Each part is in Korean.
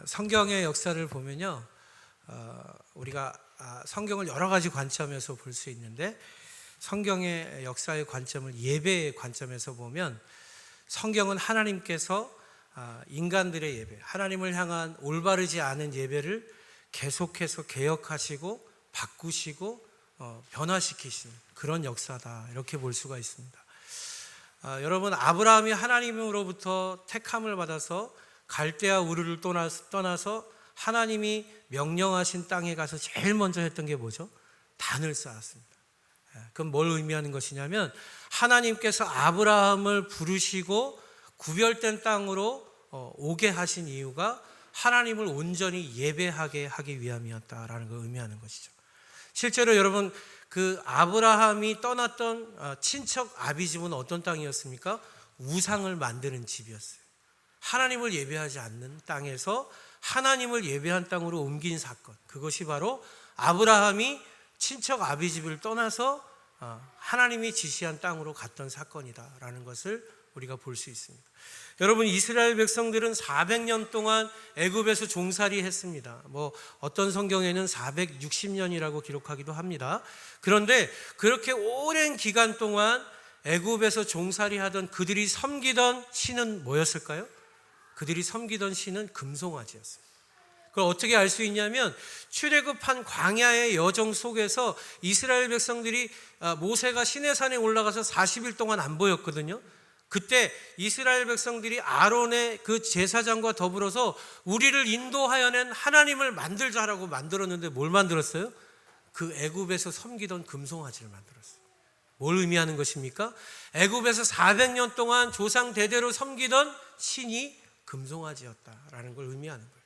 성경의 역사를 보면요, 우리가 성경을 여러 가지 관점에서 볼 수 있는데, 성경의 역사의 관점을 예배의 관점에서 보면, 성경은 하나님께서 인간들의 예배, 하나님을 향한 올바르지 않은 예배를 계속해서 개혁하시고 바꾸시고 변화시키시는 그런 역사다, 이렇게 볼 수가 있습니다. 여러분, 아브라함이 하나님으로부터 택함을 받아서 갈대아 우르를 떠나서 하나님이 명령하신 땅에 가서 제일 먼저 했던 게 뭐죠? 단을 쌓았습니다. 그럼 뭘 의미하는 것이냐면, 하나님께서 아브라함을 부르시고 구별된 땅으로 오게 하신 이유가 하나님을 온전히 예배하게 하기 위함이었다라는 걸 의미하는 것이죠. 실제로 여러분, 그 아브라함이 떠났던 친척 아비집은 어떤 땅이었습니까? 우상을 만드는 집이었어요. 하나님을 예배하지 않는 땅에서 하나님을 예배한 땅으로 옮긴 사건, 그것이 바로 아브라함이 친척 아비집을 떠나서 하나님이 지시한 땅으로 갔던 사건이다라는 것을 우리가 볼 수 있습니다. 여러분, 이스라엘 백성들은 400년 동안 애굽에서 종살이 했습니다. 어떤 성경에는 460년이라고 기록하기도 합니다. 그런데 그렇게 오랜 기간 동안 애굽에서 종살이 하던 그들이 섬기던 신은 뭐였을까요? 그들이 섬기던 신은 금송아지였습니다. 그걸 어떻게 알 수 있냐면, 출애굽한 광야의 여정 속에서 이스라엘 백성들이 모세가 시내산에 올라가서 40일 동안 안 보였거든요. 그때 이스라엘 백성들이 아론의 그 제사장과 더불어서 우리를 인도하여낸 하나님을 만들자라고 만들었는데, 뭘 만들었어요? 그 애굽에서 섬기던 금송아지를 만들었어요. 뭘 의미하는 것입니까? 애굽에서 400년 동안 조상 대대로 섬기던 신이 금송아지였다라는 걸 의미하는 거예요.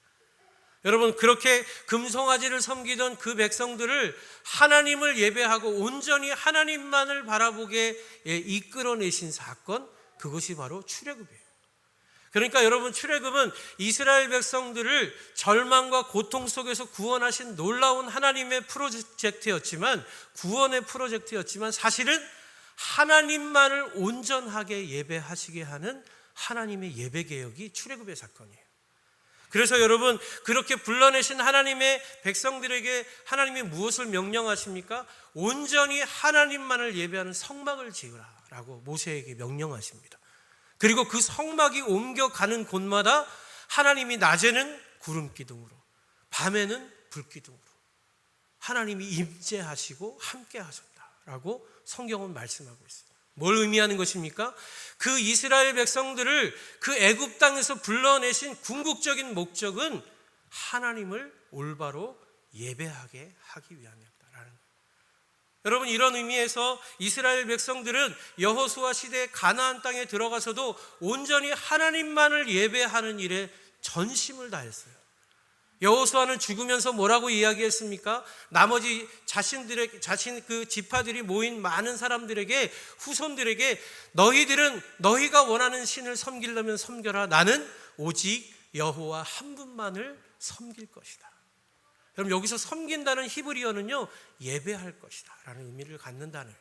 여러분, 그렇게 금송아지를 섬기던 그 백성들을 하나님을 예배하고 온전히 하나님만을 바라보게 이끌어내신 사건, 그것이 바로 출애굽이에요. 그러니까 여러분, 출애굽은 이스라엘 백성들을 절망과 고통 속에서 구원하신 놀라운 하나님의 프로젝트였지만, 구원의 프로젝트였지만, 사실은 하나님만을 온전하게 예배하시게 하는 하나님의 예배 개혁이 출애굽의 사건이에요. 그래서 여러분, 그렇게 불러내신 하나님의 백성들에게 하나님이 무엇을 명령하십니까? 온전히 하나님만을 예배하는 성막을 지으라라고 모세에게 명령하십니다. 그리고 그 성막이 옮겨가는 곳마다 하나님이 낮에는 구름 기둥으로, 밤에는 불 기둥으로 하나님이 임재하시고 함께 하셨다라고 성경은 말씀하고 있어요. 뭘 의미하는 것입니까? 그 이스라엘 백성들을 그 애굽 땅에서 불러내신 궁극적인 목적은 하나님을 올바로 예배하게 하기 위함이었다라는 거예요. 여러분, 이런 의미에서 이스라엘 백성들은 여호수아 시대에 가나안 땅에 들어가서도 온전히 하나님만을 예배하는 일에 전심을 다했어요. 여호수아는 죽으면서 뭐라고 이야기했습니까? 나머지 자신 그 지파들이 모인 많은 사람들에게, 후손들에게, 너희들은 너희가 원하는 신을 섬기려면 섬겨라. 나는 오직 여호와 한 분만을 섬길 것이다. 여러분, 여기서 섬긴다는 히브리어는요, 예배할 것이다 라는 의미를 갖는 단어예요.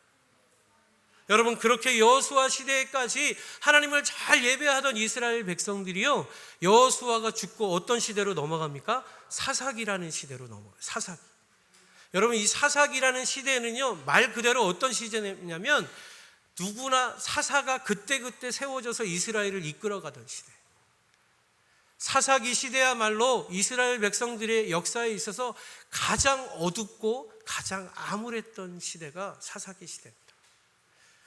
여러분, 그렇게 여호수아 시대까지 하나님을 잘 예배하던 이스라엘 백성들이요, 여호수아가 죽고 어떤 시대로 넘어갑니까? 사사기라는 시대로 넘어가요. 사사기. 여러분, 이 사사기라는 시대는요, 말 그대로 어떤 시대냐면, 누구나 사사가 그때그때 세워져서 이스라엘을 이끌어가던 시대. 사사기 시대야말로 이스라엘 백성들의 역사에 있어서 가장 어둡고 가장 암울했던 시대가 사사기 시대입니다.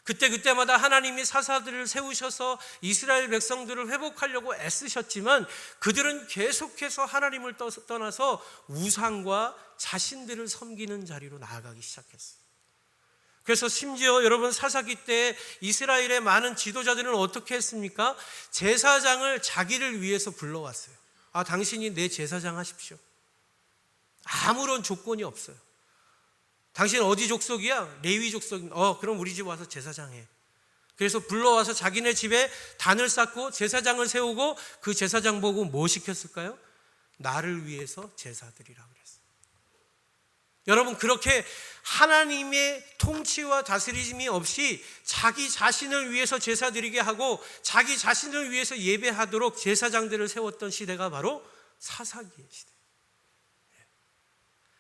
그때마다 하나님이 사사들을 세우셔서 이스라엘 백성들을 회복하려고 애쓰셨지만, 그들은 계속해서 하나님을 떠나서 우상과 자신들을 섬기는 자리로 나아가기 시작했어요. 그래서 심지어 여러분, 사사기 때 이스라엘의 많은 지도자들은 어떻게 했습니까? 제사장을 자기를 위해서 불러왔어요. 당신이 내 제사장 하십시오. 아무런 조건이 없어요. 당신 어디 족속이야? 레위 족속. 그럼 우리 집 와서 제사장 해. 그래서 불러와서 자기네 집에 단을 쌓고 제사장을 세우고, 그 제사장 보고 뭐 시켰을까요? 나를 위해서 제사드리라고 그랬어요. 여러분, 그렇게 하나님의 통치와 다스림이 없이 자기 자신을 위해서 제사드리게 하고 자기 자신을 위해서 예배하도록 제사장들을 세웠던 시대가 바로 사사기의 시대.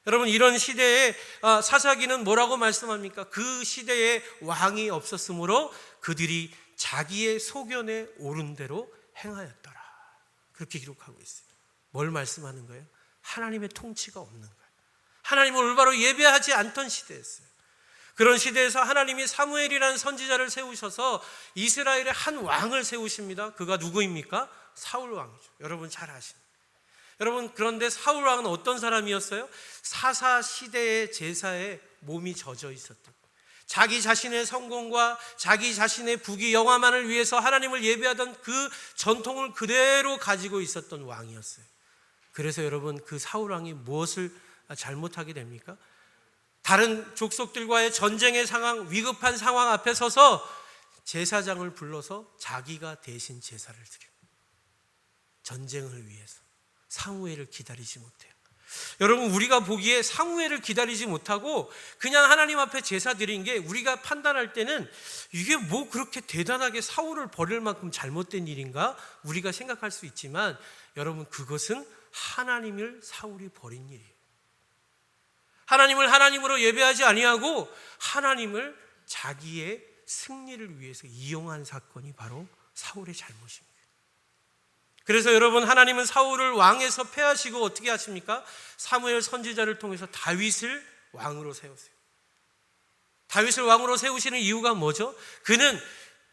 여러분, 이런 시대에 사사기는 뭐라고 말씀합니까? 그 시대에 왕이 없었으므로 그들이 자기의 소견에 옳은 대로 행하였더라. 그렇게 기록하고 있어요. 뭘 말씀하는 거예요? 하나님의 통치가 없는 거예요. 하나님을 올바로 예배하지 않던 시대였어요. 그런 시대에서 하나님이 사무엘이라는 선지자를 세우셔서 이스라엘의 한 왕을 세우십니다. 그가 누구입니까? 사울 왕이죠. 여러분 잘 아십니다. 여러분, 그런데 사울 왕은 어떤 사람이었어요? 사사 시대의 제사에 몸이 젖어 있었던, 자기 자신의 성공과 자기 자신의 부귀 영화만을 위해서 하나님을 예배하던 그 전통을 그대로 가지고 있었던 왕이었어요. 그래서 여러분, 그 사울 왕이 무엇을 잘못하게 됩니까? 다른 족속들과의 전쟁의 상황, 위급한 상황 앞에 서서 제사장을 불러서 자기가 대신 제사를 드려요. 전쟁을 위해서. 사무엘을 기다리지 못해요. 여러분, 우리가 보기에 사무엘을 기다리지 못하고 그냥 하나님 앞에 제사 드린 게, 우리가 판단할 때는 이게 뭐 그렇게 대단하게 사울을 버릴 만큼 잘못된 일인가? 우리가 생각할 수 있지만, 여러분, 그것은 하나님을 사울이 버린 일이에요. 하나님을 하나님으로 예배하지 아니하고 하나님을 자기의 승리를 위해서 이용한 사건이 바로 사울의 잘못입니다. 그래서 여러분, 하나님은 사울을 왕에서 패하시고 어떻게 하십니까? 사무엘 선지자를 통해서 다윗을 왕으로 세우세요. 다윗을 왕으로 세우시는 이유가 뭐죠? 그는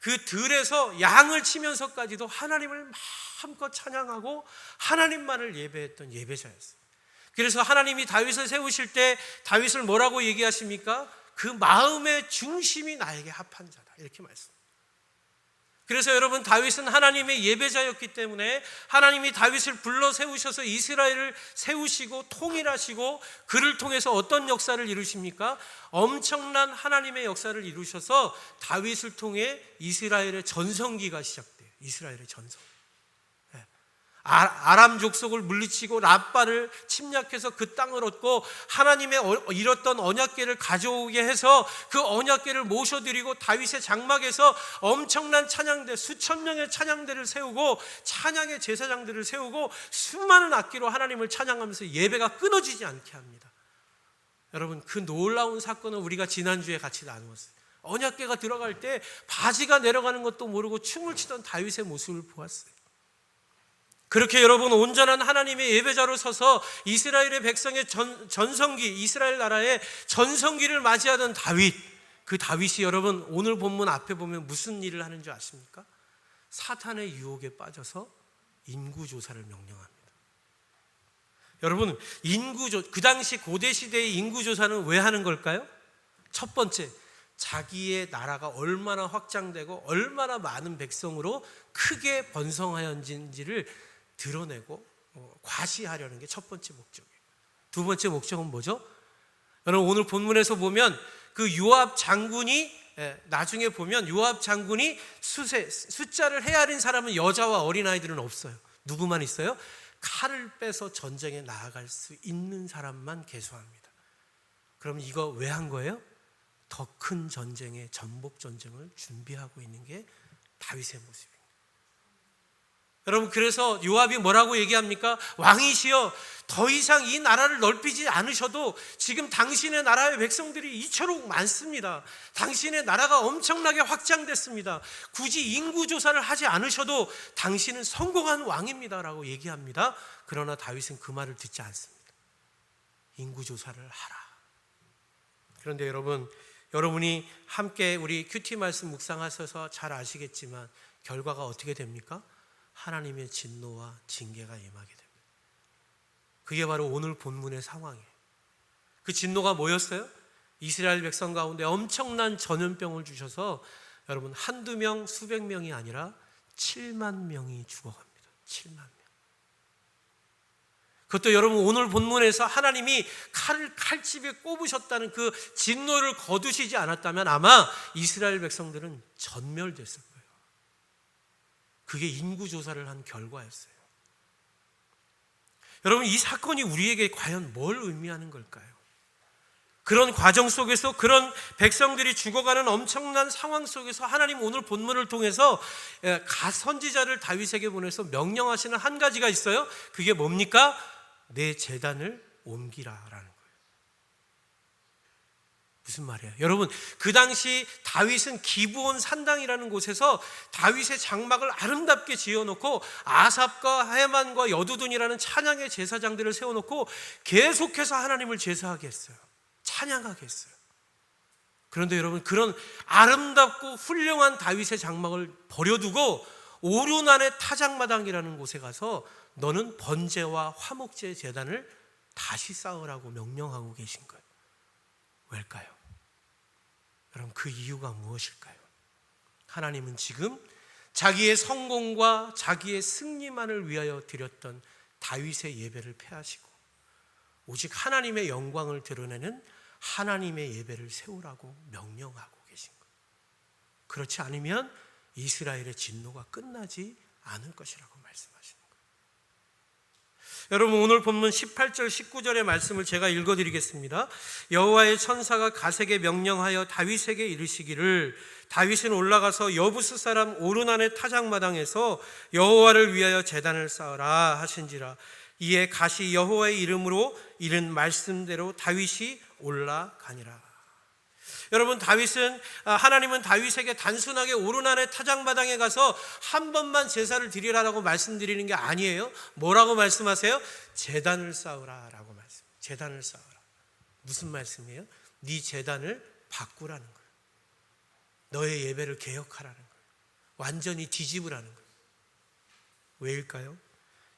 그 들에서 양을 치면서까지도 하나님을 마음껏 찬양하고 하나님만을 예배했던 예배자였어요. 그래서 하나님이 다윗을 세우실 때 다윗을 뭐라고 얘기하십니까? 그 마음의 중심이 나에게 합한 자다, 이렇게 말씀합니다. 그래서 여러분, 다윗은 하나님의 예배자였기 때문에 하나님이 다윗을 불러 세우셔서 이스라엘을 세우시고 통일하시고 그를 통해서 어떤 역사를 이루십니까? 엄청난 하나님의 역사를 이루셔서 다윗을 통해 이스라엘의 전성기가 시작돼요. 이스라엘의 전성. 아람 족속을 물리치고 랍바를 침략해서 그 땅을 얻고 하나님의 잃었던 언약궤를 가져오게 해서 그 언약궤를 모셔드리고 다윗의 장막에서 엄청난 찬양대, 수천 명의 찬양대를 세우고 찬양의 제사장들을 세우고 수많은 악기로 하나님을 찬양하면서 예배가 끊어지지 않게 합니다. 여러분, 그 놀라운 사건은 우리가 지난주에 같이 나누었어요. 언약궤가 들어갈 때 바지가 내려가는 것도 모르고 춤을 추던 다윗의 모습을 보았어요. 그렇게 여러분, 온전한 하나님의 예배자로 서서 이스라엘의 백성의 전성기, 이스라엘 나라의 전성기를 맞이하던 다윗, 그 다윗이 여러분 오늘 본문 앞에 보면 무슨 일을 하는 줄 아십니까? 사탄의 유혹에 빠져서 인구조사를 명령합니다. 여러분, 그 당시 고대 시대의 인구조사는 왜 하는 걸까요? 첫 번째, 자기의 나라가 얼마나 확장되고 얼마나 많은 백성으로 크게 번성하였는지를 드러내고 과시하려는 게 첫 번째 목적이에요. 두 번째 목적은 뭐죠? 여러분, 오늘 본문에서 보면 그 요압 장군이, 나중에 보면 요압 장군이 숫자를 헤아린 사람은 여자와 어린아이들은 없어요. 누구만 있어요? 칼을 빼서 전쟁에 나아갈 수 있는 사람만 계수합니다. 그럼 이거 왜 한 거예요? 더 큰 전쟁의 전복 전쟁을 준비하고 있는 게 다윗의 모습입니다. 여러분, 그래서 요압이 뭐라고 얘기합니까? 왕이시여, 더 이상 이 나라를 넓히지 않으셔도 지금 당신의 나라의 백성들이 이처록 많습니다. 당신의 나라가 엄청나게 확장됐습니다. 굳이 인구조사를 하지 않으셔도 당신은 성공한 왕입니다 라고 얘기합니다. 그러나 다윗은 그 말을 듣지 않습니다. 인구조사를 하라. 그런데 여러분이 함께 우리 큐티 말씀 묵상하셔서 잘 아시겠지만 결과가 어떻게 됩니까? 하나님의 진노와 징계가 임하게 됩니다. 그게 바로 오늘 본문의 상황이에요. 그 진노가 뭐였어요? 이스라엘 백성 가운데 엄청난 전염병을 주셔서 여러분, 한두 명, 수백 명이 아니라 7만 명이 죽어갑니다. 7만 명. 그것도 여러분, 오늘 본문에서 하나님이 칼집에 꼽으셨다는 그 진노를 거두시지 않았다면 아마 이스라엘 백성들은 전멸됐을 거예요. 그게 인구조사를 한 결과였어요. 여러분, 이 사건이 우리에게 과연 뭘 의미하는 걸까요? 그런 과정 속에서, 그런 백성들이 죽어가는 엄청난 상황 속에서 하나님 오늘 본문을 통해서 선지자를 다윗에게 보내서 명령하시는 한 가지가 있어요. 그게 뭡니까? 내 제단을 옮기라라는 거예요. 무슨 말이에요? 여러분, 그 당시 다윗은 기브온 산당이라는 곳에서 다윗의 장막을 아름답게 지어놓고 아삽과 헤만과 여두둔이라는 찬양의 제사장들을 세워놓고 계속해서 하나님을 제사하게 했어요. 찬양하게 했어요. 그런데 여러분, 그런 아름답고 훌륭한 다윗의 장막을 버려두고 오르난의 타작마당이라는 곳에 가서 너는 번제와 화목제 제단을 다시 쌓으라고 명령하고 계신 거예요. 왜일까요? 여러분, 그 이유가 무엇일까요? 하나님은 지금 자기의 성공과 자기의 승리만을 위하여 드렸던 다윗의 예배를 폐하시고 오직 하나님의 영광을 드러내는 하나님의 예배를 세우라고 명령하고 계신 거예요. 그렇지 않으면 이스라엘의 진노가 끝나지 않을 것이라고 말씀하시는 거예요. 여러분, 오늘 본문 18절 19절의 말씀을 제가 읽어드리겠습니다. 여호와의 천사가 갓에게 명령하여 다윗에게 이르시기를 다윗은 올라가서 여부스 사람 오르난의 타작마당에서 여호와를 위하여 제단을 쌓으라 하신지라. 이에 갓이 여호와의 이름으로 이른 말씀대로 다윗이 올라가니라. 여러분, 하나님은 다윗에게 단순하게 오르난의 타작마당에 가서 한 번만 제사를 드리라라고 말씀드리는 게 아니에요. 뭐라고 말씀하세요? 제단을 쌓으라라고 말씀. 제단을 쌓으라. 무슨 말씀이에요? 네 제단을 바꾸라는 거예요. 너의 예배를 개혁하라는 거예요. 완전히 뒤집으라는 거예요. 왜일까요?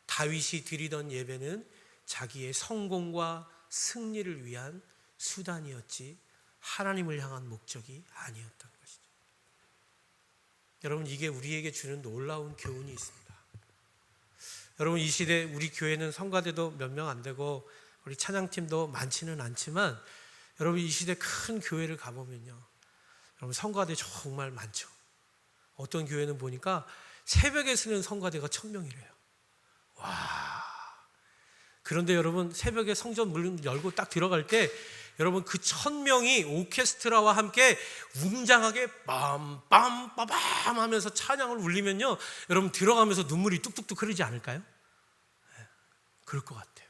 다윗이 드리던 예배는 자기의 성공과 승리를 위한 수단이었지 하나님을 향한 목적이 아니었던 것이죠. 여러분, 이게 우리에게 주는 놀라운 교훈이 있습니다. 여러분, 이 시대 우리 교회는 성가대도 몇 명 안 되고 우리 찬양팀도 많지는 않지만 여러분, 이 시대 큰 교회를 가보면요, 여러분, 성가대 정말 많죠. 어떤 교회는 보니까 새벽에 쓰는 성가대가 1000명이래요. 와. 그런데 여러분, 새벽에 성전 문 열고 딱 들어갈 때 여러분, 그 1000명이 오케스트라와 함께 웅장하게 빰빰빠밤 하면서 찬양을 울리면요, 여러분 들어가면서 눈물이 뚝뚝뚝 흐르지 않을까요? 네, 그럴 것 같아요.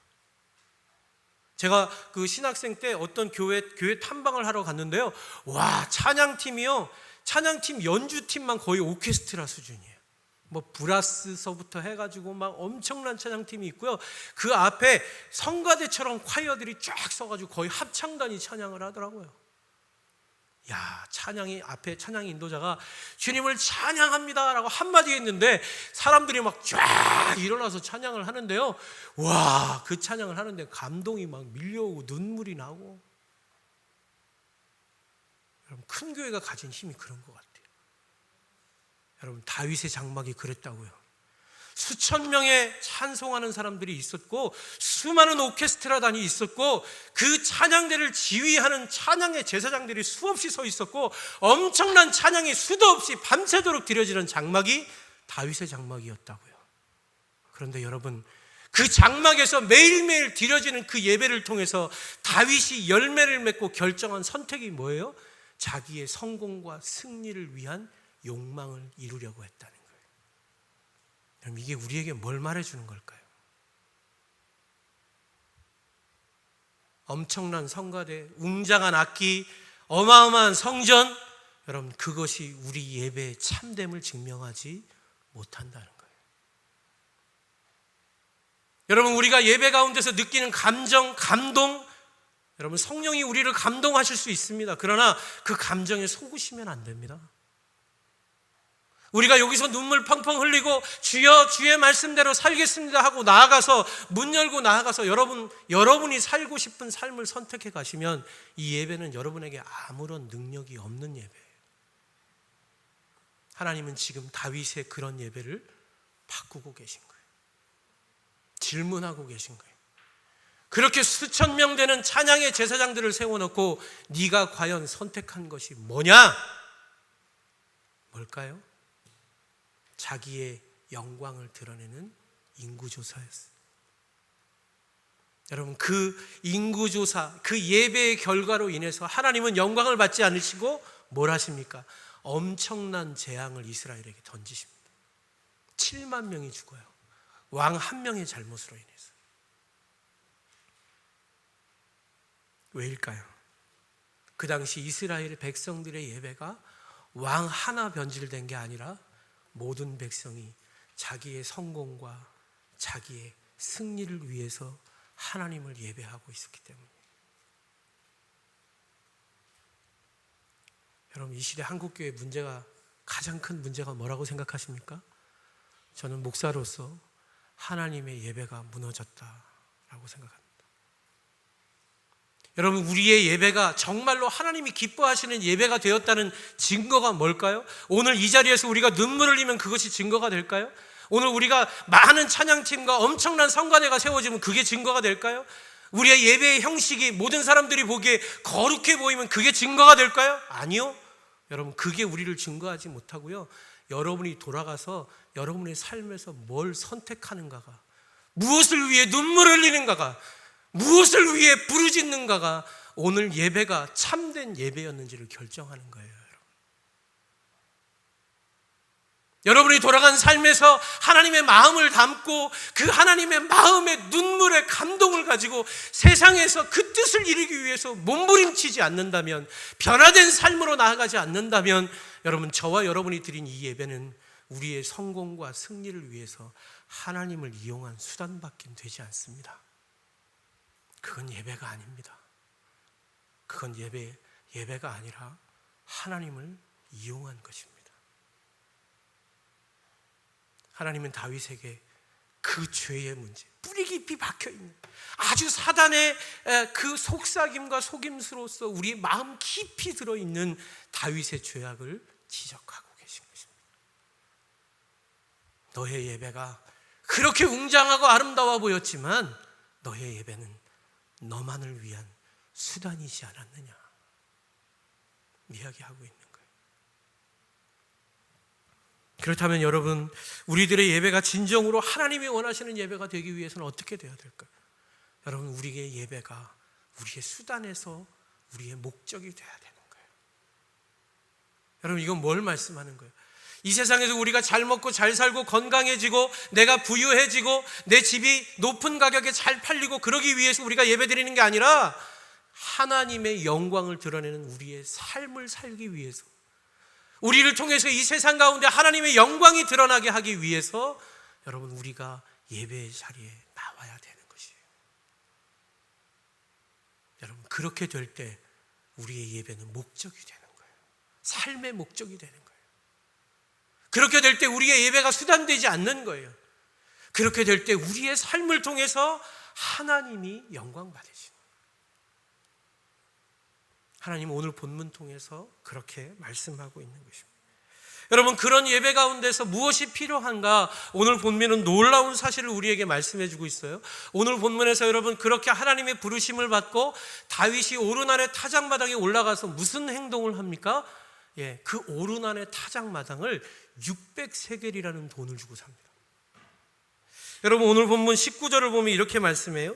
제가 그 신학생 때 어떤 교회 탐방을 하러 갔는데요, 와, 찬양팀이요, 찬양팀 연주팀만 거의 오케스트라 수준이에요. 뭐 브라스서부터 해가지고 막 엄청난 찬양팀이 있고요. 그 앞에 성가대처럼 콰이어들이 쫙 서가지고 거의 합창단이 찬양을 하더라고요. 야, 앞에 찬양 인도자가 주님을 찬양합니다라고 한마디 했는데 사람들이 막 쫙 일어나서 찬양을 하는데요. 와, 그 찬양을 하는데 감동이 막 밀려오고 눈물이 나고. 여러분, 큰 교회가 가진 힘이 그런 것 같아요. 여러분, 다윗의 장막이 그랬다고요. 수천 명의 찬송하는 사람들이 있었고 수많은 오케스트라단이 있었고 그 찬양대를 지휘하는 찬양의 제사장들이 수없이 서 있었고 엄청난 찬양이 수도 없이 밤새도록 드려지는 장막이 다윗의 장막이었다고요. 그런데 여러분, 그 장막에서 매일매일 드려지는 그 예배를 통해서 다윗이 열매를 맺고 결정한 선택이 뭐예요? 자기의 성공과 승리를 위한 욕망을 이루려고 했다는 거예요. 그럼 이게 우리에게 뭘 말해주는 걸까요? 엄청난 성가대, 웅장한 악기, 어마어마한 성전, 여러분, 그것이 우리 예배의 참됨을 증명하지 못한다는 거예요. 여러분, 우리가 예배 가운데서 느끼는 감정, 감동, 여러분, 성령이 우리를 감동하실 수 있습니다. 그러나 그 감정에 속으시면 안 됩니다. 우리가 여기서 눈물 펑펑 흘리고 주여 주의 말씀대로 살겠습니다 하고 나아가서 문 열고 나아가서 여러분이 살고 싶은 삶을 선택해 가시면 이 예배는 여러분에게 아무런 능력이 없는 예배예요. 하나님은 지금 다윗의 그런 예배를 바꾸고 계신 거예요. 질문하고 계신 거예요. 그렇게 수천 명 되는 찬양의 제사장들을 세워놓고 네가 과연 선택한 것이 뭐냐? 뭘까요? 자기의 영광을 드러내는 인구조사였어요. 여러분, 그 인구조사, 그 예배의 결과로 인해서 하나님은 영광을 받지 않으시고 뭘 하십니까? 엄청난 재앙을 이스라엘에게 던지십니다. 7만 명이 죽어요. 왕 한 명의 잘못으로 인해서. 왜일까요? 그 당시 이스라엘 백성들의 예배가 왕 하나 변질된 게 아니라 모든 백성이 자기의 성공과 자기의 승리를 위해서 하나님을 예배하고 있었기 때문에. 여러분, 이 시대 한국교회 문제가, 가장 큰 문제가 뭐라고 생각하십니까? 저는 목사로서 하나님의 예배가 무너졌다라고 생각합니다. 여러분, 우리의 예배가 정말로 하나님이 기뻐하시는 예배가 되었다는 증거가 뭘까요? 오늘 이 자리에서 우리가 눈물을 흘리면 그것이 증거가 될까요? 오늘 우리가 많은 찬양팀과 엄청난 성가대가 세워지면 그게 증거가 될까요? 우리의 예배의 형식이 모든 사람들이 보기에 거룩해 보이면 그게 증거가 될까요? 아니요. 여러분, 그게 우리를 증거하지 못하고요, 여러분이 돌아가서 여러분의 삶에서 뭘 선택하는가가, 무엇을 위해 눈물을 흘리는가가, 무엇을 위해 부르짖는가가 오늘 예배가 참된 예배였는지를 결정하는 거예요. 여러분이 돌아간 삶에서 하나님의 마음을 담고 그 하나님의 마음의 눈물의 감동을 가지고 세상에서 그 뜻을 이루기 위해서 몸부림치지 않는다면, 변화된 삶으로 나아가지 않는다면, 여러분, 저와 여러분이 드린 이 예배는 우리의 성공과 승리를 위해서 하나님을 이용한 수단밖에 되지 않습니다. 그건 예배가 아닙니다. 그건 예배가 아니라 하나님을 이용한 것입니다. 하나님은 다윗에게 그 죄의 문제, 뿌리 깊이 박혀있는 아주 사단의 그 속삭임과 속임수로서 우리 마음 깊이 들어있는 다윗의 죄악을 지적하고 계신 것입니다. 너의 예배가 그렇게 웅장하고 아름다워 보였지만 너의 예배는 너만을 위한 수단이지 않았느냐 이야기하고 있는 거예요. 그렇다면 여러분, 우리들의 예배가 진정으로 하나님이 원하시는 예배가 되기 위해서는 어떻게 되어야 될까요? 여러분, 우리의 예배가 우리의 수단에서 우리의 목적이 되어야 되는 거예요. 여러분, 이건 뭘 말씀하는 거예요? 이 세상에서 우리가 잘 먹고 잘 살고 건강해지고 내가 부유해지고 내 집이 높은 가격에 잘 팔리고 그러기 위해서 우리가 예배드리는 게 아니라 하나님의 영광을 드러내는 우리의 삶을 살기 위해서, 우리를 통해서 이 세상 가운데 하나님의 영광이 드러나게 하기 위해서 여러분, 우리가 예배의 자리에 나와야 되는 것이에요. 여러분, 그렇게 될 때 우리의 예배는 목적이 되는 거예요. 삶의 목적이 되는 거예요. 그렇게 될 때 우리의 예배가 수단되지 않는 거예요. 그렇게 될 때 우리의 삶을 통해서 하나님이 영광 받으시는 거예요. 하나님 오늘 본문 통해서 그렇게 말씀하고 있는 것입니다. 여러분, 그런 예배 가운데서 무엇이 필요한가? 오늘 본문은 놀라운 사실을 우리에게 말씀해 주고 있어요. 오늘 본문에서 여러분, 그렇게 하나님의 부르심을 받고 다윗이 오르난의 타작마당에 올라가서 무슨 행동을 합니까? 그 오르난의 타작마당을 600세겔이라는 돈을 주고 삽니다. 여러분, 오늘 본문 19절을 보면 이렇게 말씀해요.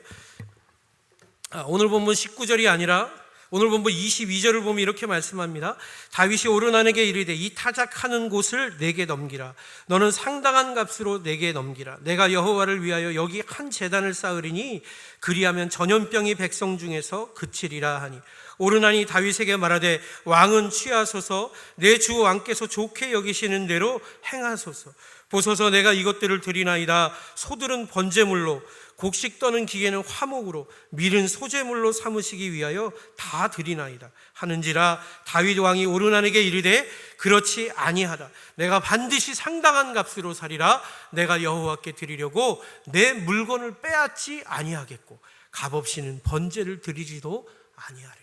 오늘 본문 19절이 아니라 오늘 본문 22절을 보면 이렇게 말씀합니다. 다윗이 오르난에게 이르되 이 타작하는 곳을 내게 넘기라. 너는 상당한 값으로 내게 넘기라. 내가 여호와를 위하여 여기 한 제단을 쌓으리니 그리하면 전염병이 백성 중에서 그치리라 하니, 오르난이 다윗에게 말하되 왕은 취하소서, 내 주 왕께서 좋게 여기시는 대로 행하소서. 보소서, 내가 이것들을 드리나이다. 소들은 번제물로, 곡식 떠는 기계는 화목으로, 밀은 소제물로 삼으시기 위하여 다 드리나이다 하는지라. 다윗 왕이 오르난에게 이르되 그렇지 아니하다. 내가 반드시 상당한 값으로 사리라. 내가 여호와께 드리려고 내 물건을 빼앗지 아니하겠고 값없이는 번제를 드리지도 아니하리라.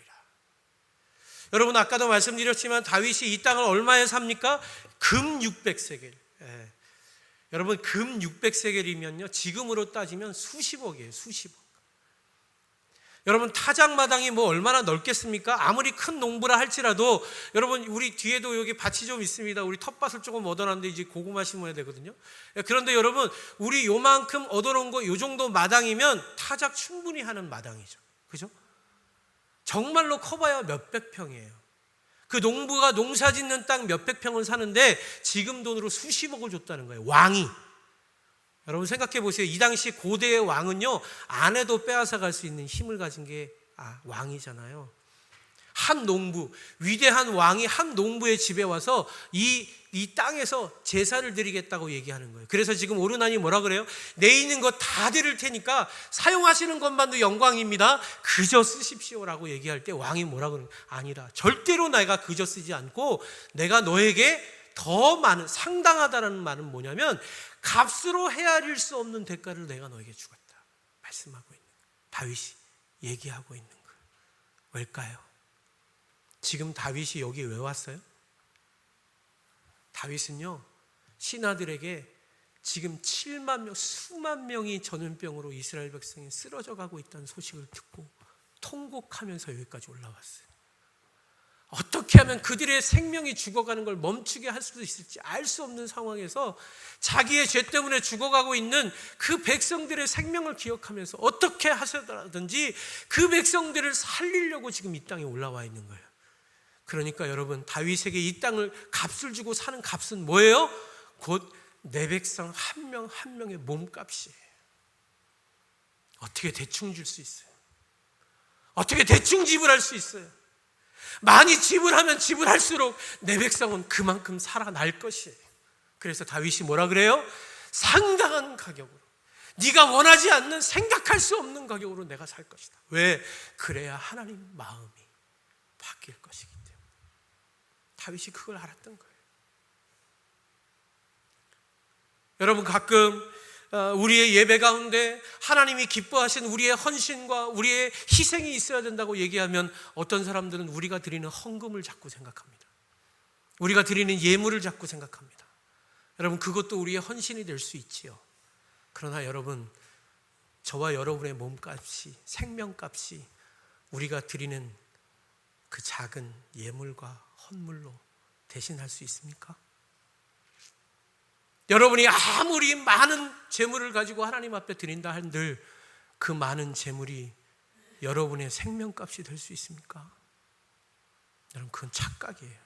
여러분, 아까도 말씀드렸지만 다윗이 이 땅을 얼마에 삽니까? 금 600세겔. 여러분, 금 600세겔이면요 지금으로 따지면 수십억이에요. 수십억. 여러분, 타작마당이 뭐 얼마나 넓겠습니까? 아무리 큰 농부라 할지라도, 여러분, 우리 뒤에도 여기 밭이 좀 있습니다. 우리 텃밭을 조금 얻어놨는데 이제 고구마 심어야 되거든요. 그런데 여러분, 우리 요만큼 얻어놓은 거 요 정도 마당이면 타작 충분히 하는 마당이죠. 그죠? 정말로 커봐야 몇백 평이에요. 그 농부가 농사 짓는 땅 몇백 평을 사는데 지금 돈으로 수십억을 줬다는 거예요. 왕이. 여러분 생각해 보세요. 이 당시 고대의 왕은요, 아내도 빼앗아 갈 수 있는 힘을 가진 게 왕이잖아요. 한 농부, 위대한 왕이 한 농부의 집에 와서 이 땅에서 제사를 드리겠다고 얘기하는 거예요. 그래서 지금 오르난이 뭐라 그래요? 내 있는 거 다 드릴 테니까 사용하시는 것만도 영광입니다. 그저 쓰십시오라고 얘기할 때 왕이 뭐라 그러는 거예요? 아니라, 절대로 내가 그저 쓰지 않고 내가 너에게 더 많은, 상당하다라는 말은 뭐냐면 값으로 헤아릴 수 없는 대가를 내가 너에게 주겠다 말씀하고 있는 거예요. 다윗이 얘기하고 있는 거예요. 왜일까요? 지금 다윗이 여기 왜 왔어요? 다윗은요, 신하들에게 지금 7만 명, 수만 명이 전염병으로 이스라엘 백성이 쓰러져 가고 있다는 소식을 듣고 통곡하면서 여기까지 올라왔어요. 어떻게 하면 그들의 생명이 죽어가는 걸 멈추게 할 수 있을지 알 수 없는 상황에서 자기의 죄 때문에 죽어가고 있는 그 백성들의 생명을 기억하면서 어떻게 하셔든지 그 백성들을 살리려고 지금 이 땅에 올라와 있는 거예요. 그러니까 여러분, 다윗에게 이 땅을 값을 주고 사는 값은 뭐예요? 곧 내 백성 한 명 한 명의 몸값이에요. 어떻게 대충 줄 수 있어요? 어떻게 대충 지불할 수 있어요? 많이 지불하면 지불할수록 내 백성은 그만큼 살아날 것이에요. 그래서 다윗이 뭐라 그래요? 상당한 가격으로, 네가 원하지 않는, 생각할 수 없는 가격으로 내가 살 것이다. 왜? 그래야 하나님 마음이 바뀔 것이기 때문에. 다윗이 그걸 알았던 거예요. 여러분, 가끔 우리의 예배 가운데 하나님이 기뻐하신 우리의 헌신과 우리의 희생이 있어야 된다고 얘기하면 어떤 사람들은 우리가 드리는 헌금을 자꾸 생각합니다. 우리가 드리는 예물을 자꾸 생각합니다. 여러분, 그것도 우리의 헌신이 될 수 있지요. 그러나 여러분, 저와 여러분의 몸값이, 생명값이 우리가 드리는 그 작은 예물과 헌물로 대신할 수 있습니까? 여러분이 아무리 많은 재물을 가지고 하나님 앞에 드린다 한들 그 많은 재물이 여러분의 생명값이 될 수 있습니까? 여러분, 그건 착각이에요.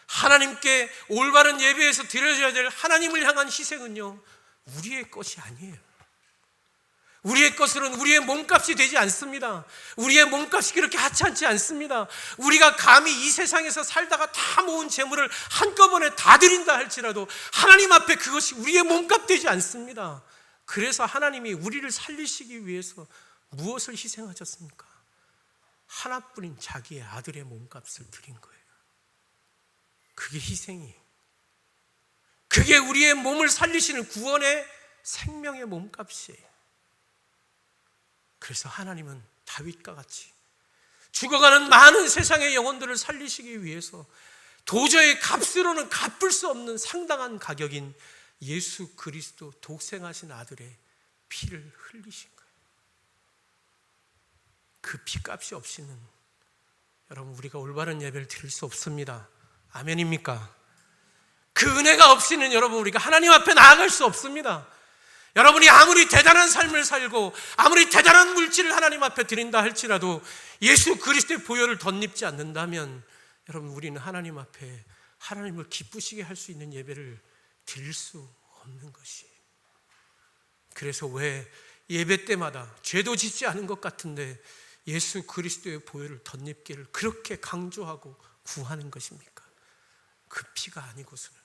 하나님께 올바른 예배에서 드려져야 될 하나님을 향한 희생은요, 우리의 것이 아니에요. 우리의 것으로는 우리의 몸값이 되지 않습니다. 우리의 몸값이 그렇게 하찮지 않습니다. 우리가 감히 이 세상에서 살다가 다 모은 재물을 한꺼번에 다 드린다 할지라도 하나님 앞에 그것이 우리의 몸값 되지 않습니다. 그래서 하나님이 우리를 살리시기 위해서 무엇을 희생하셨습니까? 하나뿐인 자기의 아들의 몸값을 드린 거예요. 그게 희생이에요. 그게 우리의 몸을 살리시는 구원의 생명의 몸값이에요. 그래서 하나님은 다윗과 같이 죽어가는 많은 세상의 영혼들을 살리시기 위해서 도저히 값으로는 갚을 수 없는 상당한 가격인 예수 그리스도 독생하신 아들의 피를 흘리신 거예요. 그 피값이 없이는 여러분, 우리가 올바른 예배를 드릴 수 없습니다. 아멘입니까? 그 은혜가 없이는 여러분, 우리가 하나님 앞에 나아갈 수 없습니다. 여러분이 아무리 대단한 삶을 살고 아무리 대단한 물질을 하나님 앞에 드린다 할지라도 예수 그리스도의 보혈을 덧입지 않는다면 여러분, 우리는 하나님 앞에 하나님을 기쁘시게 할 수 있는 예배를 드릴 수 없는 것이에요. 그래서 왜 예배 때마다 죄도 짓지 않은 것 같은데 예수 그리스도의 보혈을 덧입기를 그렇게 강조하고 구하는 것입니까? 그 피가 아니고서는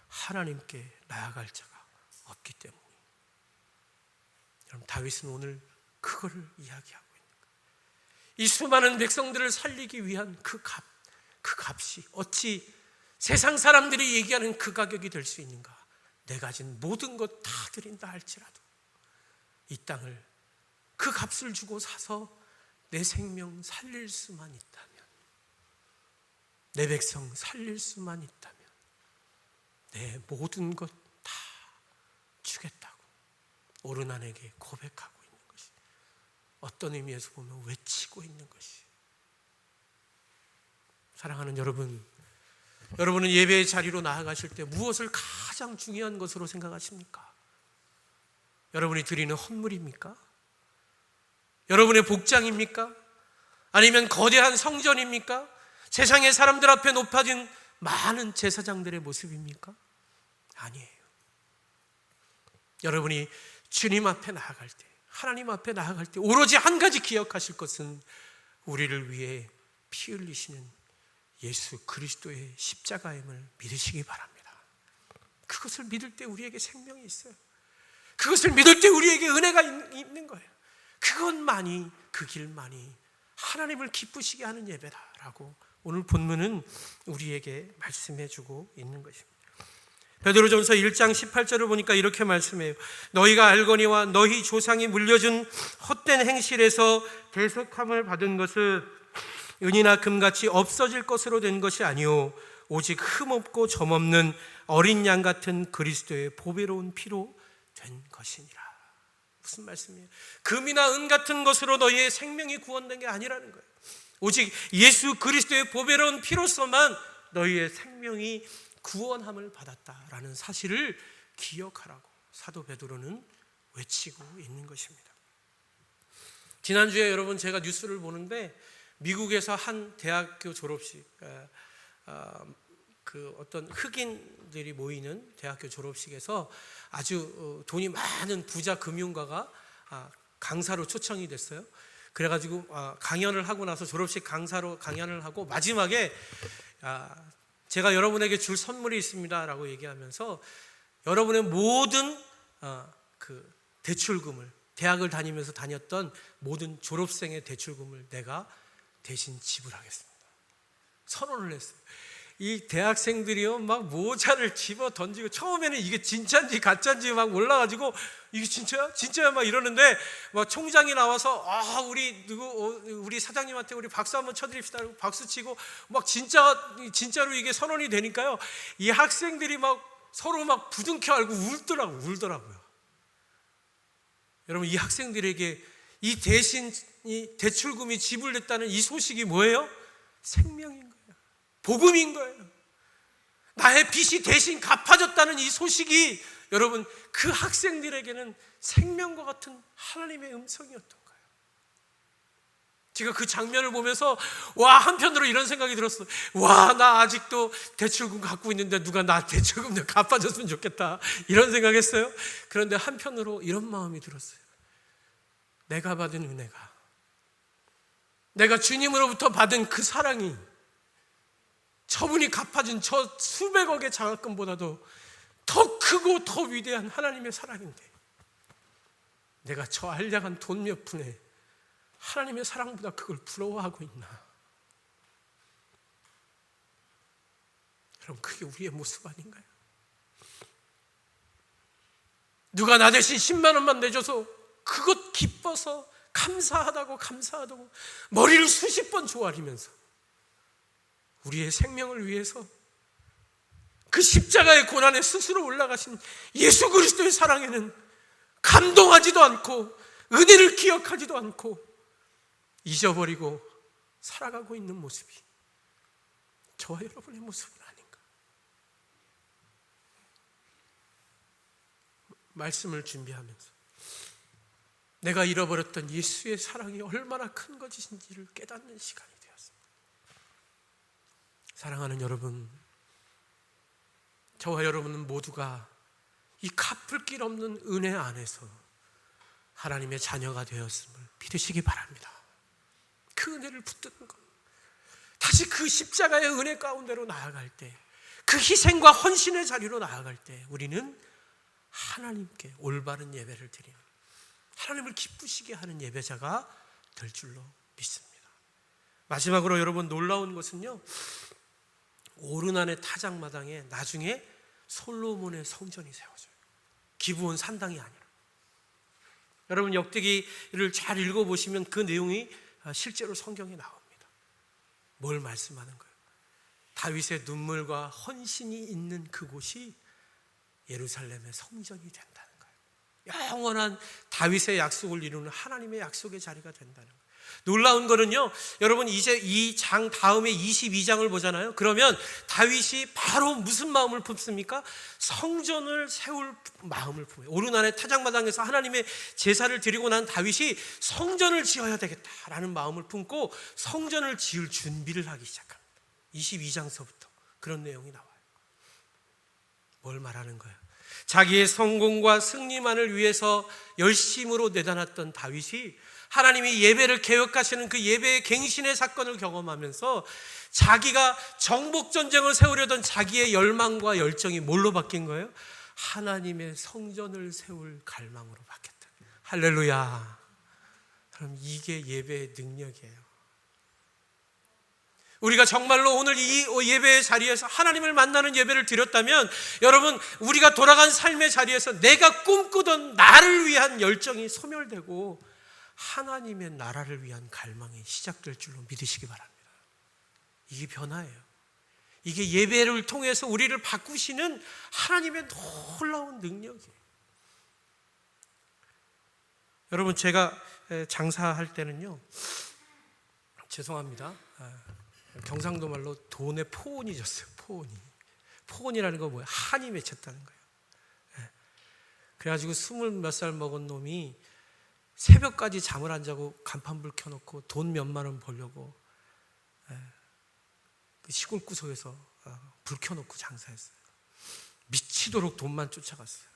하나님께 나아갈 자가 없기 때문에. 여러분, 다윗은 오늘 그거를 이야기하고 있는 거예요. 이 수많은 백성들을 살리기 위한 그 값이 어찌 세상 사람들이 얘기하는 그 가격이 될 수 있는가? 내 가진 모든 것 다 드린다 할지라도 이 땅을 그 값을 주고 사서 내 생명 살릴 수만 있다면, 내 백성 살릴 수만 있다면 내 모든 것 다 주겠다고 오르난에게 고백하고 있는 것이 어떤 의미에서 보면 외치고 있는 것이. 사랑하는 여러분, 여러분은 예배의 자리로 나아가실 때 무엇을 가장 중요한 것으로 생각하십니까? 여러분이 드리는 헌물입니까? 여러분의 복장입니까? 아니면 거대한 성전입니까? 세상의 사람들 앞에 높아진 많은 제사장들의 모습입니까? 아니에요. 여러분이 주님 앞에 나아갈 때, 하나님 앞에 나아갈 때 오로지 한 가지 기억하실 것은 우리를 위해 피 흘리시는 예수 그리스도의 십자가임을 믿으시기 바랍니다. 그것을 믿을 때 우리에게 생명이 있어요. 그것을 믿을 때 우리에게 은혜가 있는 거예요. 그것만이, 그 길만이 하나님을 기쁘시게 하는 예배다라고 오늘 본문은 우리에게 말씀해 주고 있는 것입니다. 베드로전서 1장 18절을 보니까 이렇게 말씀해요. 너희가 알거니와 너희 조상이 물려준 헛된 행실에서 대속함을 받은 것은 은이나 금같이 없어질 것으로 된 것이 아니오 오직 흠없고 점없는 어린 양 같은 그리스도의 보배로운 피로 된 것이니라. 무슨 말씀이에요? 금이나 은 같은 것으로 너희의 생명이 구원된 게 아니라는 거예요. 오직 예수 그리스도의 보배로운 피로서만 너희의 생명이 구원함을 받았다라는 사실을 기억하라고 사도 베드로는 외치고 있는 것입니다. 지난주에 여러분 제가 뉴스를 보는데 미국에서 한 대학교 졸업식, 그 어떤 흑인들이 모이는 대학교 졸업식에서 아주 돈이 많은 부자 금융가가 강사로 초청이 됐어요. 그래가지고 강연을 하고 나서 졸업식 강사로 강연을 하고 마지막에 제가 여러분에게 줄 선물이 있습니다라고 얘기하면서 여러분의 모든 그 대출금을, 대학을 다니면서 다녔던 모든 졸업생의 대출금을 내가 대신 지불하겠습니다. 선언을 했어요. 이 대학생들이요 막 모자를 집어 던지고 처음에는 이게 진짜인지 가짜인지 막 올라가지고 이게 진짜야? 진짜야? 막 이러는데 막 총장이 나와서 우리 사장님한테 우리 박수 한번 쳐드립시다. 박수 치고 막 진짜로 이게 선언이 되니까요. 이 학생들이 막 서로 막 부둥켜 안고 울더라고요. 여러분 이 학생들에게 이 대신 이 대출금이 지불됐다는 이 소식이 뭐예요? 생명인 거예요. 복음인 거예요. 나의 빚이 대신 갚아졌다는 이 소식이 여러분 그 학생들에게는 생명과 같은 하나님의 음성이었던 거예요. 제가 그 장면을 보면서 한편으로 이런 생각이 들었어요. 나 아직도 대출금 갖고 있는데 누가 나 대출금 좀 갚아줬으면 좋겠다 이런 생각했어요. 그런데 한편으로 이런 마음이 들었어요. 내가 받은 은혜가, 내가 주님으로부터 받은 그 사랑이 저분이 갚아준 저 수백억의 장학금보다도 더 크고 더 위대한 하나님의 사랑인데 내가 저 알량한 돈 몇 푼에 하나님의 사랑보다 그걸 부러워하고 있나? 그럼 그게 우리의 모습 아닌가요? 누가 나 대신 10만 원만 내줘서 그것 기뻐서 감사하다고 머리를 수십 번 조아리면서 우리의 생명을 위해서 그 십자가의 고난에 스스로 올라가신 예수 그리스도의 사랑에는 감동하지도 않고 은혜를 기억하지도 않고 잊어버리고 살아가고 있는 모습이 저와 여러분의 모습은 아닌가? 말씀을 준비하면서 내가 잃어버렸던 예수의 사랑이 얼마나 큰 것인지를 깨닫는 시간이 되었습니다. 사랑하는 여러분, 저와 여러분은 모두가 이 갚을 길 없는 은혜 안에서 하나님의 자녀가 되었음을 믿으시기 바랍니다. 그 은혜를 붙드는 것, 다시 그 십자가의 은혜 가운데로 나아갈 때, 그 희생과 헌신의 자리로 나아갈 때 우리는 하나님께 올바른 예배를 드리는, 하나님을 기쁘시게 하는 예배자가 될 줄로 믿습니다. 마지막으로 여러분 놀라운 것은요, 오르난의 타작마당에 나중에 솔로몬의 성전이 세워져요. 기브온 산당이 아니라. 여러분 역대기를 잘 읽어보시면 그 내용이 실제로 성경에 나옵니다. 뭘 말씀하는 거예요? 다윗의 눈물과 헌신이 있는 그곳이 예루살렘의 성전이 된다는 거예요. 영원한 다윗의 약속을 이루는 하나님의 약속의 자리가 된다는 거예요. 놀라운 거는요, 여러분 이제 이 장 다음에 22장을 보잖아요. 그러면 다윗이 바로 무슨 마음을 품습니까? 성전을 세울 마음을 품어요. 오르난의 타작마당에서 하나님의 제사를 드리고 난 다윗이 성전을 지어야 되겠다라는 마음을 품고 성전을 지을 준비를 하기 시작합니다. 22장서부터 그런 내용이 나와요. 뭘 말하는 거예요? 자기의 성공과 승리만을 위해서 열심으로 내다놨던 다윗이 하나님이 예배를 개혁하시는 그 예배의 갱신의 사건을 경험하면서 자기가 정복전쟁을 세우려던 자기의 열망과 열정이 뭘로 바뀐 거예요? 하나님의 성전을 세울 갈망으로 바뀌었다. 할렐루야. 그럼 이게 예배의 능력이에요. 우리가 정말로 오늘 이 예배의 자리에서 하나님을 만나는 예배를 드렸다면 여러분, 우리가 돌아간 삶의 자리에서 내가 꿈꾸던 나를 위한 열정이 소멸되고 하나님의 나라를 위한 갈망이 시작될 줄로 믿으시기 바랍니다. 이게 변화예요. 이게 예배를 통해서 우리를 바꾸시는 하나님의 놀라운 능력이에요. 여러분, 제가 장사할 때는요, 죄송합니다, 경상도 말로 돈에 포온이 졌어요. 포온이라는 건 뭐예요? 한이 맺혔다는 거예요. 그래가지고 20몇 살 먹은 놈이 새벽까지 잠을 안 자고 간판불 켜놓고 돈 몇만 원 벌려고 그 시골 구석에서 불 켜놓고 장사했어요. 미치도록 돈만 쫓아갔어요.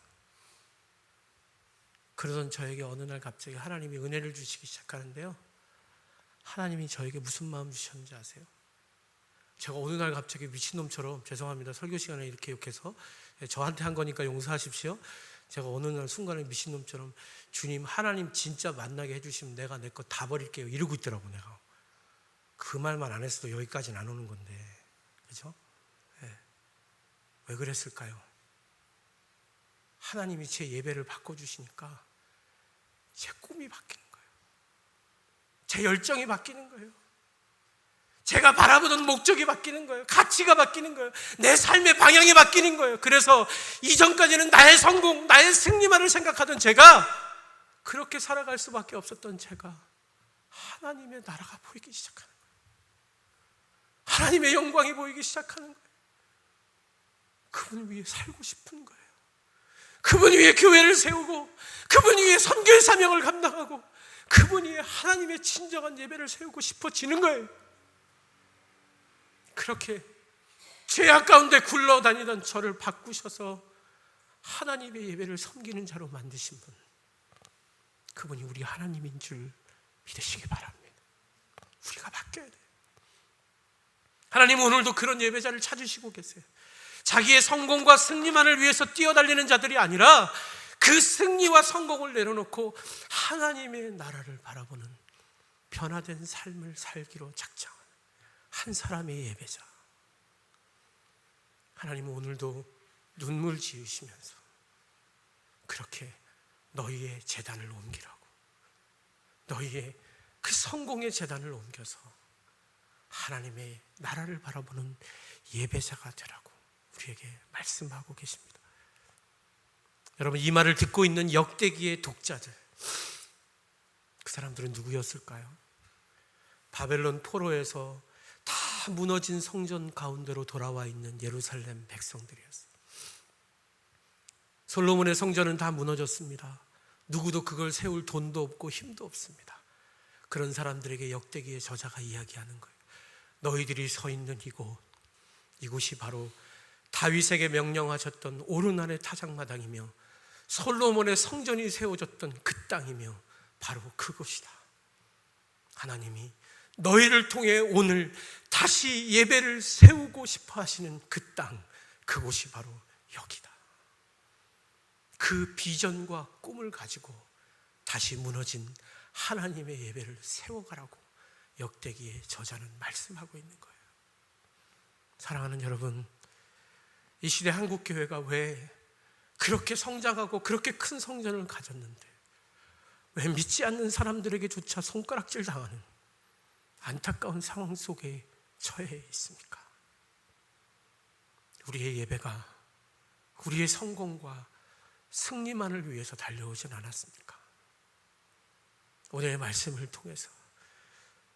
그러던 저에게 어느 날 갑자기 하나님이 은혜를 주시기 시작하는데요, 하나님이 저에게 무슨 마음 주셨는지 아세요? 제가 어느 날 갑자기 미친놈처럼, 죄송합니다, 설교 시간에 이렇게 욕해서 저한테 한 거니까 용서하십시오. 제가 어느 날 순간에 미친놈처럼 주님, 하나님 진짜 만나게 해주시면 내가 내 거 다 버릴게요 이러고 있더라고. 내가 그 말만 안 했어도 여기까지는 안 오는 건데, 그죠? 네. 왜 그랬을까요? 하나님이 제 예배를 바꿔주시니까 제 꿈이 바뀌는 거예요. 제 열정이 바뀌는 거예요. 제가 바라보던 목적이 바뀌는 거예요. 가치가 바뀌는 거예요. 내 삶의 방향이 바뀌는 거예요. 그래서 이전까지는 나의 성공, 나의 승리만을 생각하던 제가, 그렇게 살아갈 수밖에 없었던 제가 하나님의 나라가 보이기 시작하는 거예요. 하나님의 영광이 보이기 시작하는 거예요. 그분 위에 살고 싶은 거예요. 그분 위에 교회를 세우고, 그분 위에 선교의 사명을 감당하고, 그분 위에 하나님의 진정한 예배를 세우고 싶어지는 거예요. 그렇게 죄악 가운데 굴러다니던 저를 바꾸셔서 하나님의 예배를 섬기는 자로 만드신 분, 그분이 우리 하나님인 줄 믿으시기 바랍니다. 우리가 바뀌어야 돼요. 하나님 오늘도 그런 예배자를 찾으시고 계세요. 자기의 성공과 승리만을 위해서 뛰어달리는 자들이 아니라 그 승리와 성공을 내려놓고 하나님의 나라를 바라보는 변화된 삶을 살기로 작정한 한 사람의 예배자. 하나님은 오늘도 눈물 지으시면서 그렇게 너희의 제단을 옮기라고, 너희의 그 성공의 제단을 옮겨서 하나님의 나라를 바라보는 예배자가 되라고 우리에게 말씀하고 계십니다. 여러분, 이 말을 듣고 있는 역대기의 독자들, 그 사람들은 누구였을까요? 바벨론 포로에서 다 무너진 성전 가운데로 돌아와 있는 예루살렘 백성들이었어요. 솔로몬의 성전은 다 무너졌습니다. 누구도 그걸 세울 돈도 없고 힘도 없습니다. 그런 사람들에게 역대기의 저자가 이야기하는 거예요. 너희들이 서 있는 이곳이 바로 다윗에게 명령하셨던 오르난의 타작마당이며 솔로몬의 성전이 세워졌던 그 땅이며 바로 그곳이다. 하나님이 너희를 통해 오늘 다시 예배를 세우고 싶어 하시는 그 땅, 그곳이 바로 여기다. 그 비전과 꿈을 가지고 다시 무너진 하나님의 예배를 세워가라고 역대기의 저자는 말씀하고 있는 거예요. 사랑하는 여러분, 이 시대 한국교회가 왜 그렇게 성장하고 그렇게 큰 성전을 가졌는데 왜 믿지 않는 사람들에게조차 손가락질 당하는 안타까운 상황 속에 처해 있습니까? 우리의 예배가, 우리의 성공과 승리만을 위해서 달려오진 않았습니까? 오늘의 말씀을 통해서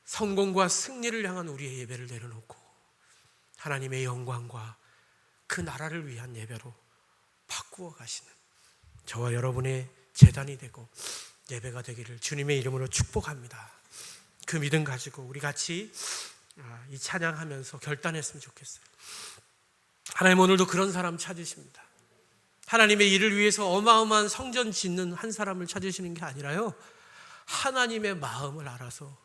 성공과 승리를 향한 우리의 예배를 내려놓고 하나님의 영광과 그 나라를 위한 예배로 바꾸어 가시는 저와 여러분의 제단이 되고 예배가 되기를 주님의 이름으로 축복합니다. 그 믿음 가지고 우리 같이 이 찬양하면서 결단했으면 좋겠어요. 하나님 오늘도 그런 사람 찾으십니다. 하나님의 일을 위해서 어마어마한 성전 짓는 한 사람을 찾으시는 게 아니라요, 하나님의 마음을 알아서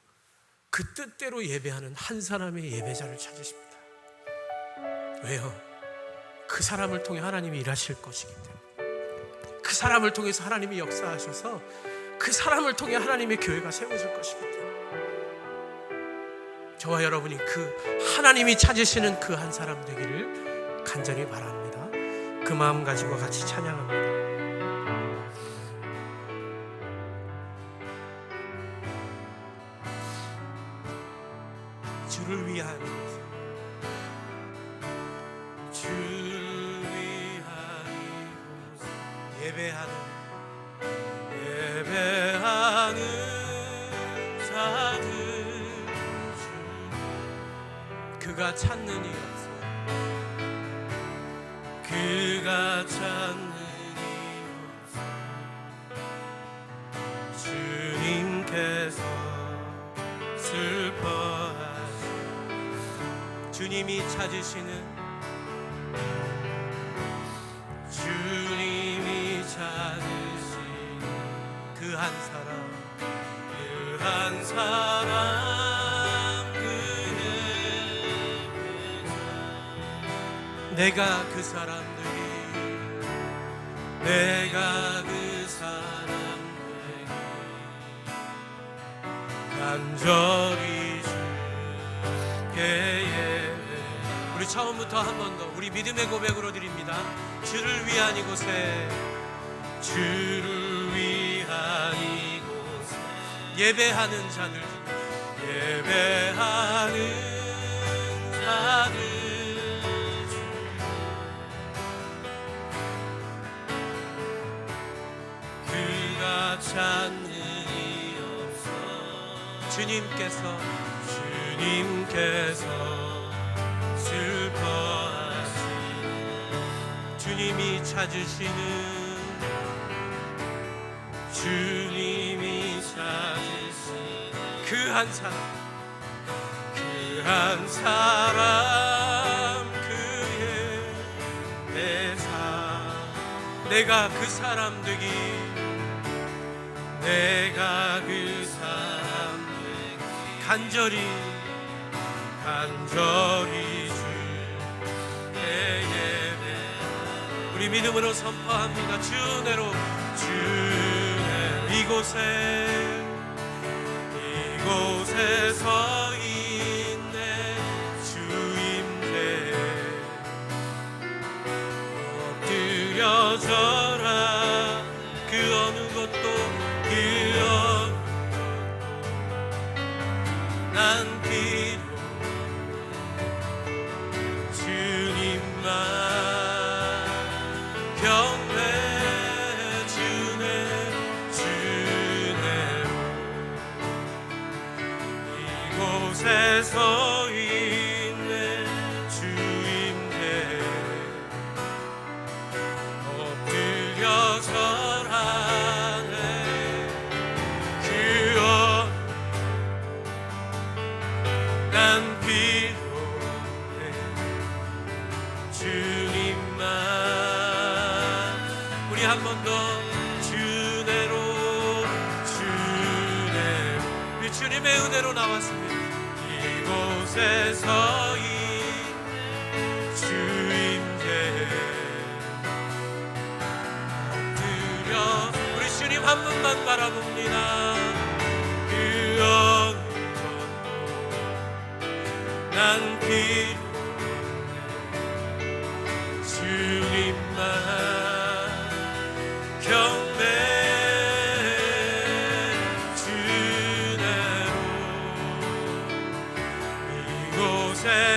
그 뜻대로 예배하는 한 사람의 예배자를 찾으십니다. 왜요? 그 사람을 통해 하나님이 일하실 것이기 때문에, 그 사람을 통해서 하나님이 역사하셔서 그 사람을 통해 하나님의 교회가 세워질 것이기 때문에 저와 여러분이 그 하나님이 찾으시는 그 한 사람 되기를 간절히 바랍니다. 그 마음 가지고 같이 찬양합니다. 주를 위한 예배하는 자들 그가 찾는 이였어. 그가 찾는 이였어. 주님께서 슬퍼하시 주님이 찾으시는 그 한 사람 그의 내가 그 사람 되기 간절히 주께 예배. 우리 처음부터 한 번 더 우리 믿음의 고백으로 드립니다. 주를 위한 이곳에 주를 위한 이곳에 예배하는 자들 그가 찾는 이 없어. 주님께서 슬퍼하시는 주님이 찾으시는 그 한 사람 그의 대사 내가 그 사람 되기 간절히 주의 예배. 우리 믿음으로 선포합니다. 주내로 이곳에 서 있네. 주임대 엎드려져라. 그 어느 것도 난 필요 주님만 경배 이곳에 서 있네. 주임대 엎드려져라네. 난 필요해 주님만. 우리 한 번 더 주님의 은혜로 나왔습니다. 이곳에 서 있네. 주임대 엎드려 우리 주님 한 분만 바라봅니다. 그 어느 것도 난 필요해 주님만 경배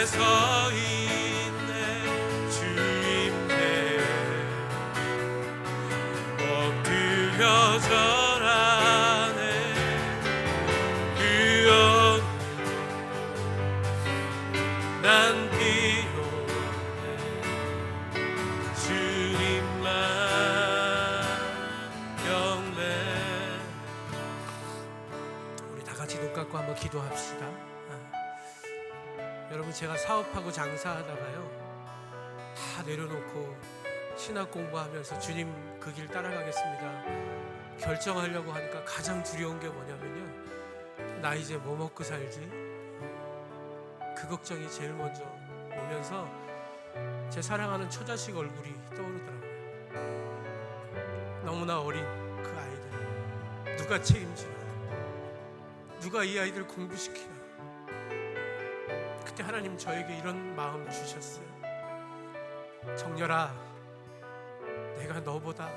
서 있네. 주임대 여전하네 그 난 필요해 주님만 경배. 우리 다 같이 눈 감고 한번 기도합시다. 여러분, 제가 사업하고 장사하다가요 다 내려놓고 신학 공부하면서 주님 그 길 따라가겠습니다 결정하려고 하니까 가장 두려운 게 뭐냐면요, 나 이제 뭐 먹고 살지? 그 걱정이 제일 먼저 오면서 제 사랑하는 처자식 얼굴이 떠오르더라고요. 너무나 어린 그 아이들 누가 책임지나, 누가 이 아이들 공부시키나. 그때 하나님 저에게 이런 마음 주셨어요. 정렬아, 내가 너보다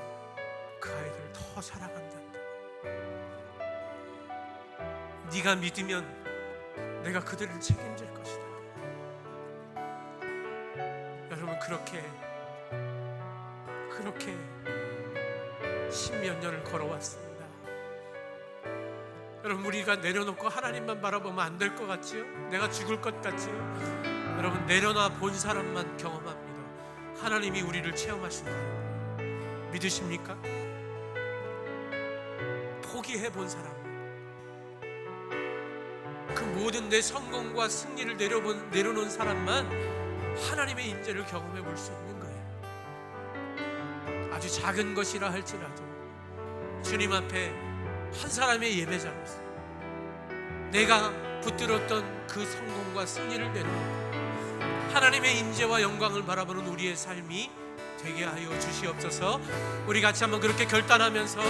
그 아이들을 더 사랑한단다. 네가 믿으면 내가 그들을 책임질 것이다. 여러분, 그렇게 십몇 년을 걸어왔습니다. 여러분, 우리가 내려놓고 하나님만 바라보면 안 될 것 같지요? 내가 죽을 것 같지요? 여러분, 내려놔 본 사람만 경험합니다. 하나님이 우리를 체험하신다. 믿으십니까? 포기해 본 사람, 그 모든 내 성공과 승리를 내려놓은 사람만 하나님의 인재를 경험해 볼 수 있는 거예요. 아주 작은 것이라 할지라도 주님 앞에 한 사람의 예배자로서 내가 붙들었던 그 성공과 승리를 내려놓고 하나님의 인재와 영광을 바라보는 우리의 삶이 되게 하여 주시옵소서. 우리 같이 한번 그렇게 결단하면서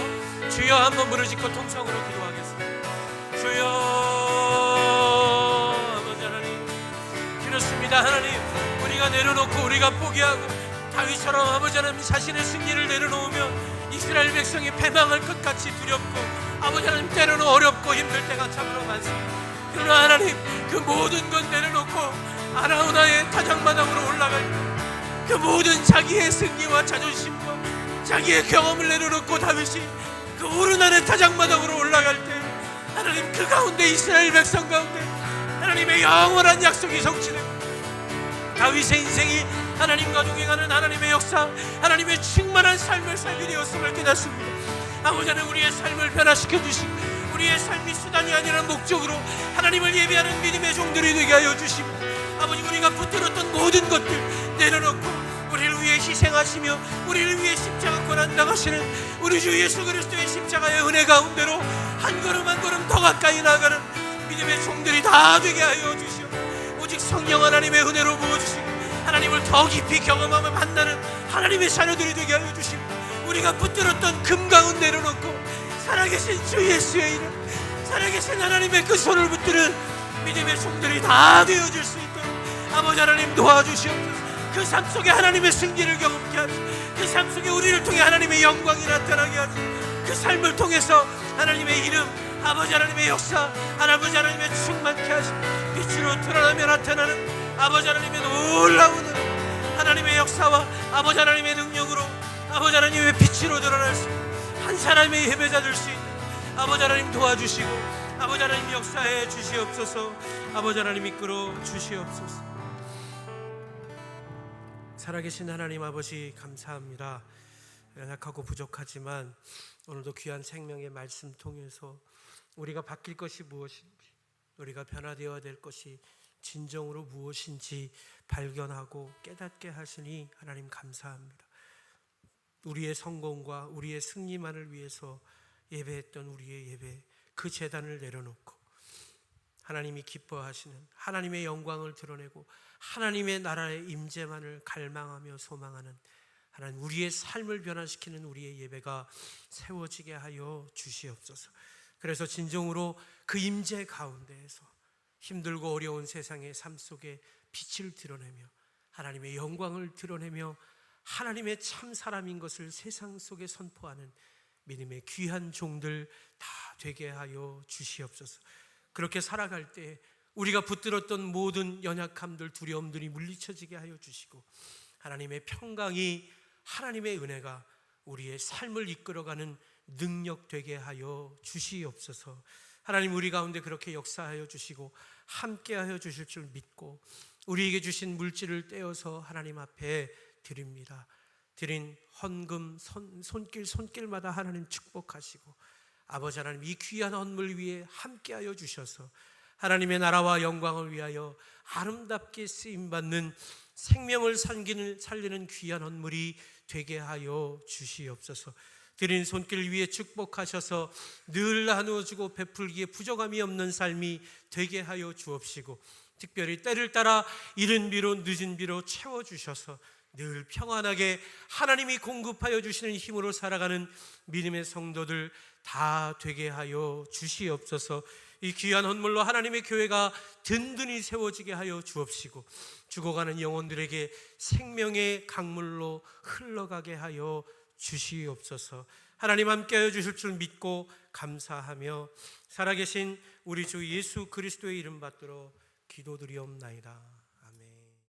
주여 한번 부르짖고 통성으로 기도하겠습니다. 주여, 아버지 하나님, 그렇습니다. 하나님, 우리가 내려놓고 우리가 포기하고 다윗처럼 아버지 하나님 자신의 승리를 내려놓으며 이스라엘 백성이 패망할 것 같이 두렵고 아버지 하나님 때로는 어렵고 힘들 때가 참으로 많습니다. 그러나 하나님, 그 모든 것 내려놓고 아라우나의 타작마당으로 올라갈 때 그 모든 자기의 승리와 자존심과 자기의 경험을 내려놓고 다윗이 그 오르난의 타작마당으로 올라갈 때 하나님, 그 가운데 이스라엘 백성 가운데 하나님의 영원한 약속이 성취되고 다윗의 인생이 하나님과 동행하는 하나님의 역사, 하나님의 충만한 삶을 살게 되었음을 깨닫습니다. 아버지 하나님, 우리의 삶을 변화시켜 주시고 우리의 삶이 수단이 아니라 목적으로 하나님을 예배하는 믿음의 종들이 되게 하여 주시고 아버지, 우리가 붙들었던 모든 것들 내려놓고 우리를 위해 희생하시며 우리를 위해 십자가 고난 당하시는 우리 주 예수 그리스도의 십자가의 은혜 가운데로 한 걸음 한 걸음 더 가까이 나가는 믿음의 종들이 다 되게 하여 주시오. 오직 성령 하나님의 은혜로 부어주시고 하나님을 더 깊이 경험하며 만나는 하나님의 자녀들이 되게 하여 주시고 우리가 붙들었던 금 가운데 내려놓고 살아계신 주 예수의 이름, 살아계신 하나님의 그 손을 붙드는 믿음의 종들이 다 되어질 수 있도록 아버지 하나님 도와주시옵소서. 그 삶 속에 하나님의 승리를 경험케 하시고 그 삶 속에 우리를 통해 하나님의 영광이 나타나게 하시고 그 삶을 통해서 하나님의 이름, 아버지 하나님의 역사, 아버지 하나님의 충만케 하시고 빛으로 드러나며 나타나는 아버지 하나님의 놀라운 하나님의 역사와 아버지 하나님의 능력으로 아버지 하나님의 빛으로 드러날 수 있는 한 사람의 예배자 될 수 있는 아버지 하나님 도와주시고 아버지 하나님 역사해 주시옵소서. 아버지 하나님 이끌어 주시옵소서. 살아계신 하나님 아버지, 감사합니다. 연약하고 부족하지만 오늘도 귀한 생명의 말씀 통해서 우리가 바뀔 것이 무엇인지, 우리가 변화되어야 될 것이 진정으로 무엇인지 발견하고 깨닫게 하시니 하나님 감사합니다. 우리의 성공과 우리의 승리만을 위해서 예배했던 우리의 예배, 그 제단을 내려놓고 하나님이 기뻐하시는 하나님의 영광을 드러내고 하나님의 나라의 임재만을 갈망하며 소망하는 하나님, 우리의 삶을 변화시키는 우리의 예배가 세워지게 하여 주시옵소서. 그래서 진정으로 그 임재 가운데에서 힘들고 어려운 세상의 삶 속에 빛을 드러내며 하나님의 영광을 드러내며 하나님의 참 사람인 것을 세상 속에 선포하는 믿음의 귀한 종들 다 되게 하여 주시옵소서. 그렇게 살아갈 때 우리가 붙들었던 모든 연약함들, 두려움들이 물리쳐지게 하여 주시고 하나님의 평강이, 하나님의 은혜가 우리의 삶을 이끌어가는 능력 되게 하여 주시옵소서. 하나님, 우리 가운데 그렇게 역사하여 주시고 함께하여 주실 줄 믿고 우리에게 주신 물질을 떼어서 하나님 앞에 드립니다. 드린 헌금 손길마다 하나님 축복하시고 아버지 하나님, 이 귀한 헌물 위에 함께하여 주셔서 하나님의 나라와 영광을 위하여 아름답게 쓰임받는 생명을 살리는 귀한 헌물이 되게 하여 주시옵소서. 드린 손길 위에 축복하셔서 늘 나누어주고 베풀기에 부족함이 없는 삶이 되게 하여 주옵시고, 특별히 때를 따라 이른 비로 늦은 비로 채워주셔서 늘 평안하게 하나님이 공급하여 주시는 힘으로 살아가는 믿음의 성도들 다 되게 하여 주시옵소서. 이 귀한 헌물로 하나님의 교회가 든든히 세워지게 하여 주옵시고 죽어가는 영혼들에게 생명의 강물로 흘러가게 하여 주시옵소서. 하나님 함께하여 주실 줄 믿고 감사하며 살아계신 우리 주 예수 그리스도의 이름 받들어 기도드리옵나이다.